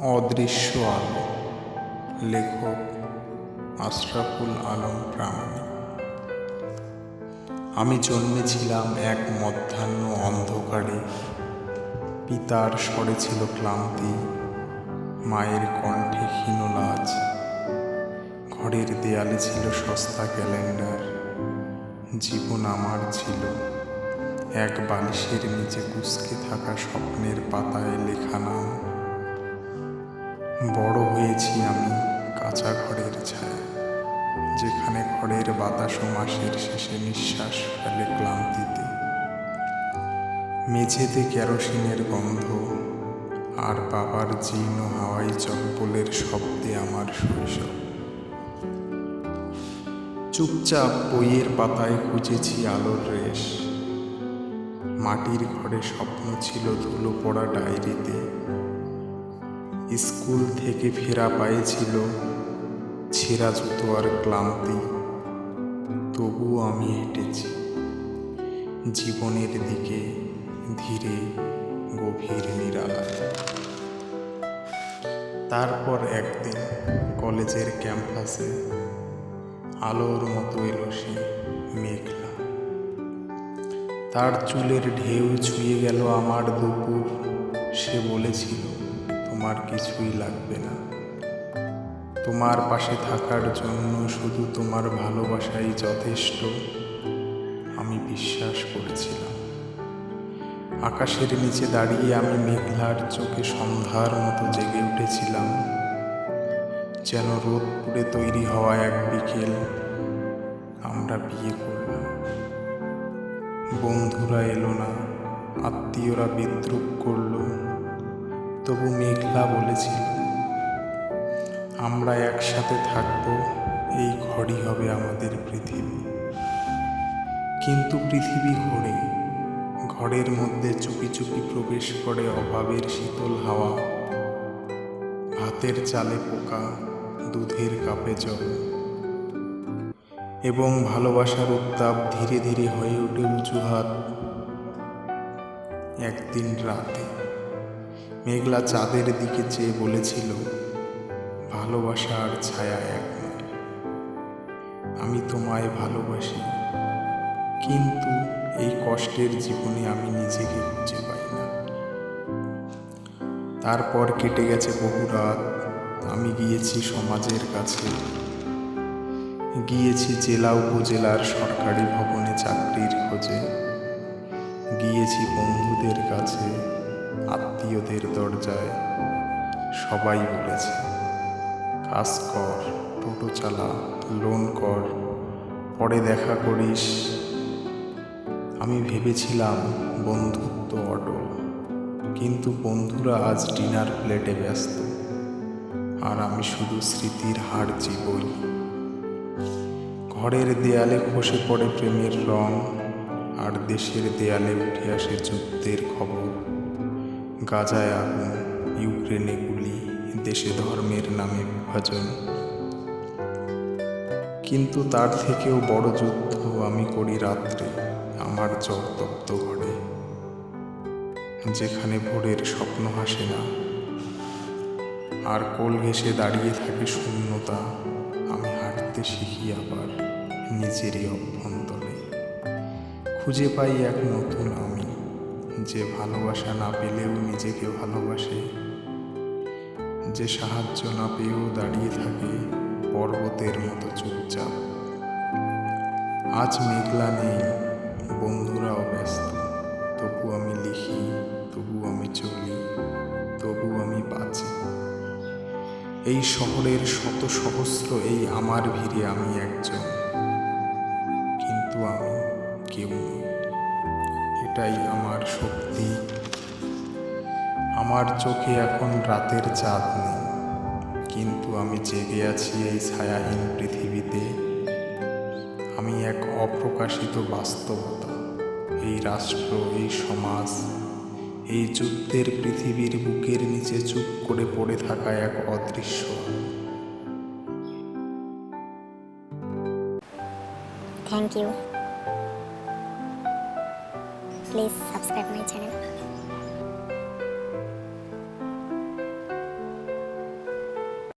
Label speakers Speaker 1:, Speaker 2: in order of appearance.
Speaker 1: অদৃশ্য আলো, লেখক আশরাফুল আলম প্রামাণিক। আমি জন্মেছিলাম এক মধ্যাহ্ন অন্ধকারে। পিতার স্বরে ছিল ক্লান্তি, মায়ের কণ্ঠে ক্ষীণ লাজ। ঘরের দেয়ালে ছিল সস্তা ক্যালেন্ডার। জীবন আমার ছিল এক বালিশের নিচে কুঁচকে থাকা স্বপ্নের পাতায় লেখা নাম। বড় হয়েছি আমি কাঁচা ঘরের ছায়া, যেখানে ঘরের বাতাসও মাসের শেষে নিঃশ্বাস ফেলে ক্লান্তিতে। মেঝেতে কেরোসিনের গন্ধ আর বাবার জীর্ণ হাওয়াই চপ্পলের শব্দে আমার শৈশব। চুপচাপ বইয়ের পাতায় খুঁজেছি আলোর রেশ। মাটির ঘরে স্বপ্ন ছিল ধুলো পড়া ডায়েরিতে। স্কুল থেকে ফেরা পায়ে ছিল ছেঁড়া জুতো আর ক্লান্তি। তবুও আমি হেঁটেছি জীবনের দিকে, ধীরে, গভীর নিরালায়। তারপর একদিন কলেজের ক্যাম্পাসে আলোর মতো এলো সে মেঘলা। তার চুলের ঢেউ ছুঁয়ে গেল আমার দুপুর। সে বলেছিল, তোমার কিছুই লাগবে না, তোমার পাশে থাকার জন্য শুধু তোমার ভালোবাসাই যথেষ্ট। আমি বিশ্বাস করেছিলাম। আকাশের নিচে দাঁড়িয়ে আমি মেঘলার চোখে সন্ধ্যার মতো জেগে উঠেছিলাম, যেন রোদপুরে তৈরি হওয়া এক বিকেল। আমরা বিয়ে করলাম। বন্ধুরা এলো না, আত্মীয়রা বিদ্রূপ করল, তবু মেঘলা বলেছিল, আমরা একসাথে থাকব, এই ঘরই হবে আমাদের পৃথিবী। কিন্তু পৃথিবী ঘোরে, ঘরের মধ্যে চুপি চুপি প্রবেশ করে অভাবের শীতল হাওয়া। ভাতের চালে পোকা, দুধের কাপে জল, এবং ভালোবাসার উত্তাপ ধীরে ধীরে হয়ে ওঠে অজুহাত। একদিন রাতে মেঘলা চাঁদের দিকে চেয়ে বলেছিল, ভালোবাসা আর ছায়া এক নয়, আমি তোমায় ভালোবাসি, কিন্তু এই কষ্টের জীবনে আমি নিজেকে খুঁজে পাই না। তারপর কেটে গেছে বহু রাত। আমি গিয়েছি সমাজের কাছে, গিয়েছি জেলা উপজেলার সরকারি ভবনে চাকরির খোঁজে, গিয়েছি বন্ধুদের কাছে, আত্মীয়দের দরজায়। সবাই বলেছে, কাজ কর, টোটো চালা, লোন কর, পরে দেখা করিস। আমি ভেবেছিলাম বন্ধুত্ব অটল, কিন্তু বন্ধুরা আজ ডিনার প্লেটে ব্যস্ত, আর আমি শুধু স্মৃতির হাড় চিবই। ঘরের দেয়ালে খসে পড়ে প্রেমের রং, আর দেশের দেয়ালে উঠে আসে যুদ্ধের খবর। গাজায় আগুন, ইউক্রেনে গুলি, দেশে ধর্মের নামে বিভাজন। কিন্তু তার থেকেও বড় যুদ্ধ আমি করি রাত্রে আমার জলতপ্ত ঘরে, যেখানে ভোরের স্বপ্ন হাসে না, আর কোল ঘেঁষে দাঁড়িয়ে থাকে শূন্যতা। আমি হাঁটতে শিখি আবার নিজেরই অভ্যন্তরে, খুঁজে পাই এক নতুন আমি, যে ভালোবাসা না পেলেও নিজেকে ভালোবাসে, যে সাহায্য না পেয়েও দাঁড়িয়ে থাকে পর্বতের মতো চুপচাপ। আজ মেঘলা নেই, বন্ধুরাও ব্যস্ত, তবু আমি লিখি, তবু আমি চলি, তবু আমি বাঁচি। এই শহরের শত সহস্র এই আমার ভিড়ে আমি একজন, কিন্তু আমি কেউ নই। এটাই আমার শক্তি। আমার চোখে এখন রাতের চাঁদ নেই, কিন্তু আমি জেগে আছি এই ছায়াহীন পৃথিবীতে। আমি এক অপ্রকাশিত বাস্তবতা, এই রাষ্ট্র, এই সমাজ, এই যুদ্ধের পৃথিবীর বুকের নিচে চুপ করে পড়ে থাকা এক অদৃশ্য।
Speaker 2: Thank you. Please subscribe my channel.